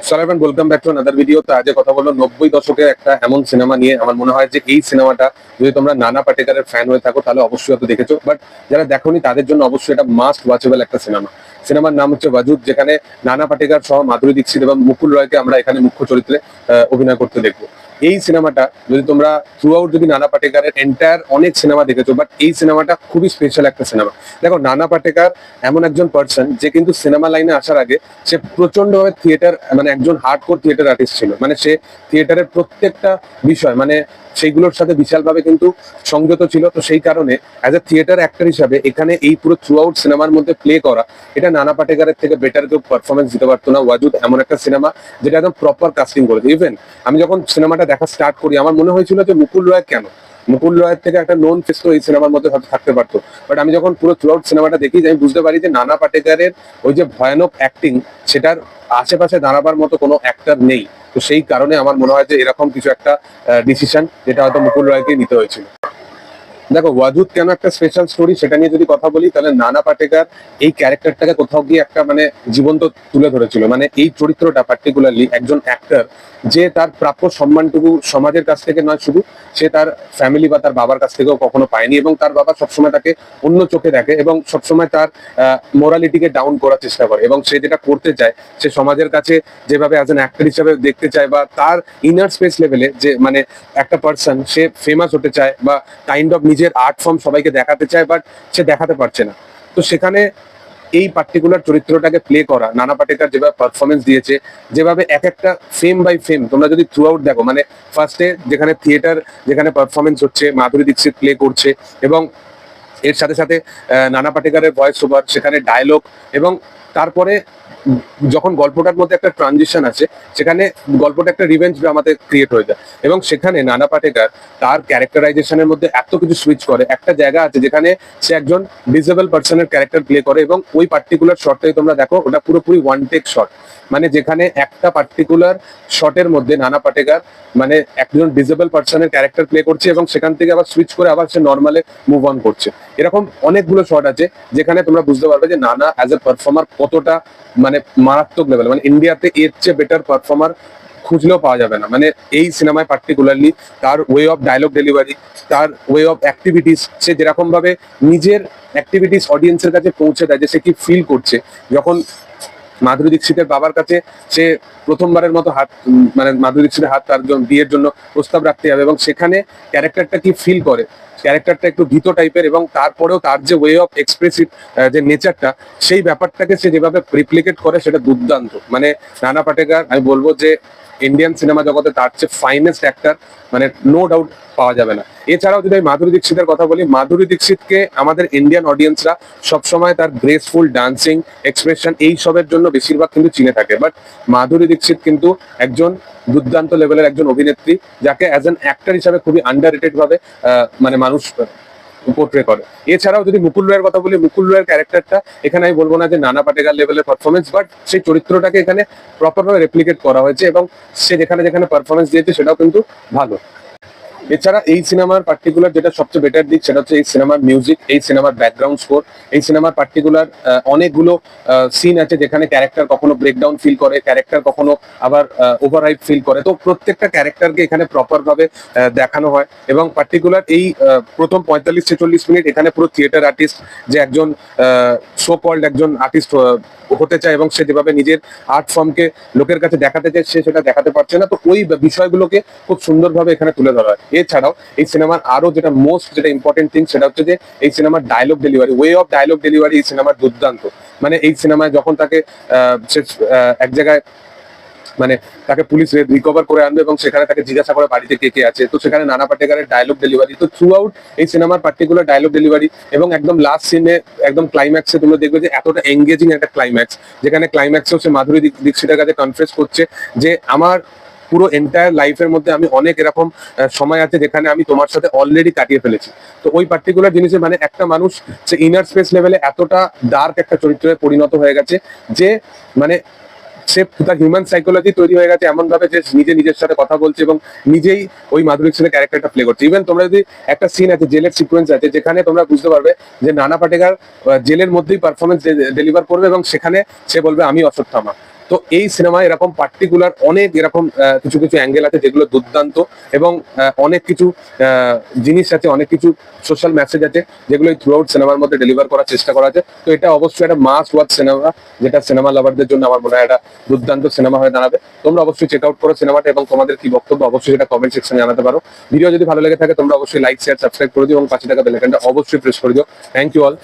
সালামান, welcome back to another video. তো আজকে কথা বলবো 90 দশকের একটা এমন সিনেমা নিয়ে। আমার মনে হয় যে এই সিনেমাটা যদি তোমরা নানা পাটেকরের ফ্যান হয়ে থাকো তাহলে অবশ্যই হয়তো দেখেছো, বাট যারা দেখোনি তাদের জন্য অবশ্যই এটা মাস্ট ওয়াচেবল একটা সিনেমা। সিনেমার নাম হচ্ছে ওয়াজুদ, যেখানে নানা পাটেকর সহ মাধুরী দীক্ষিত এবং মুকুল রয়কে আমরা এখানে মুখ্য চরিত্রে অভিনয় করতে দেখবো। এই সিনেমাটা যদি তোমরা থ্রু আউট যদি নানা পাটেকরের এন্টায়ার অনেক সিনেমা দেখেছো, বাট এই সিনেমাটা খুবই স্পেশাল একটা সিনেমা। দেখো, নানা পাটেকর এমন একজন পার্সন যে কিন্তু সিনেমা লাইনে আসার আগে সে প্রচন্ডভাবে থিয়েটার, মানে একজন হার্ডকোর থিয়েটার আর্টিস্ট ছিল। মানে সে থিয়েটারের প্রত্যেকটা বিষয়, মানে সেইগুলোর সাথে বিশালভাবে কিন্তু সংযত ছিল। তো সেই কারণে অ্যাজ এ থিয়েটার অ্যাক্টর হিসাবে এখানে এই পুরো থ্রু আউট সিনেমার মধ্যে প্লে করা, এটা নানা পাটেকরের থেকে বেটার কেউ পারফরমেন্স দিতে পারতো না। ওয়াজুদ এমন একটা সিনেমা যেটা একদম প্রপার কাস্টিং করেছে। ইভেন আমি যখন সিনেমাটা দেখা স্টার্ট করি আমার মনে হয়েছিল যে মুকুল রয় কেন, মুকুল রয়ের থেকে একটা নোন ফেস তো এই সিনেমার মধ্যে হয়তো থাকতে পারতো। বাট আমি যখন পুরো থ্রু আউট সিনেমাটা দেখি আমি বুঝতে পারি যে নানা পাটেকরের ওই যে ভয়ানক অ্যাক্টিং, সেটার আশেপাশে দাঁড়াবার মতো কোনো অ্যাক্টর নেই। তো সেই কারণে আমার মনে হয় যে এরকম কিছু একটা ডিসিশন যেটা হয়তো মুকুল রয়কে নিতে হয়েছিল। দেখো, ওয়াজুদ কেন একটা স্পেশাল স্টোরি সেটা নিয়ে যদি কথা বলি, তাহলে নানা পাটেকর এই ক্যারেক্টারটাকে কোথাও গিয়ে একটা মানে জীবন্ত তুলে ধরেছিল। মানে এই চরিত্রটা পার্টিকুলারলি একজন অ্যাক্টর যে তার প্রাপ্য সম্মানটুকু সমাজের কাছ থেকে নয়, শুধু সে তার ফ্যামিলি বা তার বাবার কাছ থেকেও কখনো পায়নি। এবং তার বাবা সবসময় তাকে অন্য চোখে দেখে এবং সবসময় তার মোরালিটিকে ডাউন করার চেষ্টা করে। এবং সে যেটা করতে চায়, সে সমাজের কাছে যেভাবে অ্যাজ এন অ্যাক্টর হিসাবে দেখতে চায় বা তার ইনার স্পেস লেভেলে যে মানে একটা পার্সন সে ফেমাস হতে চায় বা কাইন্ড অফ নিজের আর্ট ফর্ম সবাইকে দেখাতে চায়, বাট সে দেখাতে পারছে না। তো সেখানে এই পার্টিকুলার চরিত্রটাকে প্লে করা নানা পাটেকর যেভাবে পারফরমেন্স দিয়েছে, যেভাবে এক একটা ফ্রেম বাই ফ্রেম তোমরা যদি থ্রু আউট দেখো, মানে ফার্স্টে যেখানে থিয়েটার, যেখানে পারফরমেন্স হচ্ছে, মাধুরী দীক্ষিত প্লে করছে এবং এর সাথে সাথে নানা পাটেকরের ভয়েস ওভার, সেখানে ডায়লগ, এবং তারপরে যখন গল্পটার মধ্যে একটা ট্রানজিশন আছে, সেখানে গল্পটা একটা রিভেঞ্জ ড্রামাতে ক্রিয়েট হয়ে যায়। এবং সেখানে নানা পাটেকর তার ক্যারেক্টারাইজেশনের মধ্যে এত কিছু সুইচ করে। একটা জায়গা আছে যেখানে সে একজন ডিসেবল পার্সনের ক্যারেক্টার প্লে করে এবং ওই পার্টিকুলার শটটাই তোমরা দেখো, ওটা পুরোপুরি ওয়ান টেক শট। মানে যেখানে একটা পার্টিকুলার শটের মধ্যে নানা পাটেকর মানে একজন ডিসেবল পার্সনের ক্যারেক্টার প্লে করছে এবং সেখান থেকে আবার সুইচ করে আবার সে নর্মালে মুভ অন করছে। এরকম অনেকগুলো শট আছে যেখানে তোমরা বুঝতে পারবে যে নানা অ্যাজ এ পারফর্মার কতটা মানে মারাত্মক লেভেল। মানে ইন্ডিয়াতে এর চেয়ে বেটার পারফর্মার খুঁজলেও পাওয়া যাবে না। মানে এই সিনেমায় পার্টিকুলারলি তার ওয়ে অফ ডায়লগ ডেলিভারি, তার ওয়ে অফ অ্যাক্টিভিটিস, সে যেরকম ভাবে নিজের অ্যাক্টিভিটিস অডিয়েন্সের কাছে পৌঁছে দেয় যে সে কি ফিল করছে যখন মাধুরী দীক্ষিতের বাবার কাছে সে প্রথমবারের মতো হাত, মানে মাধুরী দীক্ষিতের হাত তার বিয়ের জন্য প্রস্তাব রাখতে যাবে এবং সেখানে ক্যারেক্টারটা কি ফিল করে, ক্যারেক্টারটা একটু ভীত টাইপের এবং তারপরেও তার যে ওয়ে অফ এক্সপ্রেসিভ যে নেচারটা, সেই ব্যাপারটাকে সে যেভাবে রিপ্লিকেট করে সেটা দুর্দান্ত। মানে নানা পাটেকর আমি বলবো যে ইন্ডিয়ান সিনেমা জগতে তার চেয়ে ফাইনেস্ট অ্যাক্টর মানে নো ডাউট পাওয়া যাবে না। এছাড়াও যদি আমি মাধুরী দীক্ষিতের কথা বলি, মাধুরী দীক্ষিতকে আমাদের ইন্ডিয়ান অডিয়েন্সরা সবসময় তার গ্রেসফুল ডান্সিং, এক্সপ্রেশন এই সবের জন্য বেশিরভাগ কিন্তু চিনে থাকে। বাট মাধুরী দীক্ষিত কিন্তু একজন দুর্দান্ত লেভেলের একজন অভিনেত্রী, যাকে অ্যাজ অ্যান অ্যাক্টর হিসাবে খুবই আন্ডাররেটেড ভাবে মানে মানুষ পোর্ট্রে করে। এছাড়াও যদি মুকুল রয়ের কথা বলি, মুকুল রয়ের ক্যারেক্টারটা এখানে আমি বলবো না যে নানা পাটেকর লেভেলের পারফরমেন্স, বাট সেই চরিত্রটাকে এখানে প্রপারভাবে রেপ্লিকেট করা হয়েছে এবং সে যেখানে যেখানে পারফরমেন্স দিয়েছে সেটাও কিন্তু ভালো। এছাড়া এই সিনেমার পার্টিকুলার যেটা সবচেয়ে বেটার দিক সেটা হচ্ছে এই সিনেমার মিউজিক, এই সিনেমার ব্যাকগ্রাউন্ড স্কোর। এই সিনেমার পার্টিকুলার অনেকগুলো সিন আছে যেখানে ক্যারেক্টার কখনো ব্রেকডাউন ফিল করে, ক্যারেক্টার কখনো আবার ওভারহাইপ ফিল করে। তো প্রত্যেকটা ক্যারেক্টারকে এখানে প্রপার ভাবে দেখানো হয় এবং পার্টিকুলার এই প্রথম 45-46 মিনিট এখানে পুরো থিয়েটার আর্টিস্ট, যে একজন সো কল্ড একজন আর্টিস্ট হতে চায় এবং সে যেভাবে নিজের আর্ট ফর্মকে লোকের কাছে দেখাতে চায় সে সেটা দেখাতে পারছে না। তো ওই বিষয়গুলোকে খুব সুন্দরভাবে এখানে তুলে ধরা হয়। এছাড়াও এই সিনেমার আরো যেটা মোস্ট যেটা ইম্পর্টেন্ট থিং সেটা হচ্ছে যে এই সিনেমার dialogue delivery, way of dialogue delivery এই সিনেমার দুর্দান্ত। মানে এই সিনেমায় যখন তাকে এক জায়গায় মানে তাকে পুলিশ রিকভার করে আনবে এবং সেখানে তাকে জিজ্ঞাসা করে বাড়িতে কে কে আছে, তো সেখানে নানা পাটেকরের ডায়লগ ডেলিভারি। তো থ্রু আউট এই সিনেমার পার্টিকুলার ডায়লগ ডেলিভারি এবং একদম লাস্ট সিনে একদম ক্লাইম্যাক্সে তোমরা দেখবে যে এতটা এঙ্গেজিং একটা ক্লাইম্যাক্স, যেখানে ক্লাইম্যাক্সেও সে মাধুরী দীক্ষিতের কাছে কনফেস করছে যে আমার পুরো এন্টায়ার লাইফের মধ্যে আমি অনেক এরকম সময় আছে যেখানে আমি তোমার সাথে অলরেডি কাটিয়ে ফেলেছি। তো ওই পার্টিকুলার জিনিসে মানে একটা মানুষ সে ইনার স্পেস লেভেলে এতটা ডার্ক একটা চরিত্রে পরিণত হয়ে গেছে যে মানে সে তার হিউম্যান সাইকোলজি তৈরি হয়ে গেছে এমন ভাবে যে নিজে নিজের সাথে কথা বলছে এবং নিজেই ওই মাধুরী দীক্ষিতের ক্যারেক্টারটা প্লে করছে। ইভেন তোমরা যদি একটা সিন আছে, জেলের সিকোয়েন্স আছে, যেখানে তোমরা বুঝতে পারবে যে নানা পাটেকর জেলের মধ্যেই পারফরমেন্স ডেলিভার করবে এবং সেখানে সে বলবে আমি অশ্বত্থামা। তো এই সিনেমায় এরকম পার্টিকুলার অনেক এরকম কিছু কিছু অ্যাঙ্গেল আছে যেগুলো দুর্দান্ত, এবং অনেক কিছু জিনিস আছে, অনেক কিছু সোশ্যাল মেসেজ আছে যেগুলো থ্রু আউট সিনেমার মধ্যে ডেলিভার করার চেষ্টা করা আছে। তো এটা অবশ্যই একটা মাস্ট ওয়াচ সিনেমা, যেটা সিনেমা লাভারদের জন্য আমার মনে হয় একটা দুর্দান্ত সিনেমা হয়ে দাঁড়াবে। তোমরা অবশ্যই চেক আউট করো সিনেমাটা, এবং তোমাদের কি বক্তব্য অবশ্যই সেটা কমেন্ট সেকশনে জানাতে পারো। ভিডিও যদি ভালো লেগে থাকে তোমরা অবশ্যই লাইক শেয়ার সাবস্ক্রাইব করে দিও, এবং পাশে থাকা বেল আইকনটা অবশ্যই প্রেস করে দিও। Thank you all.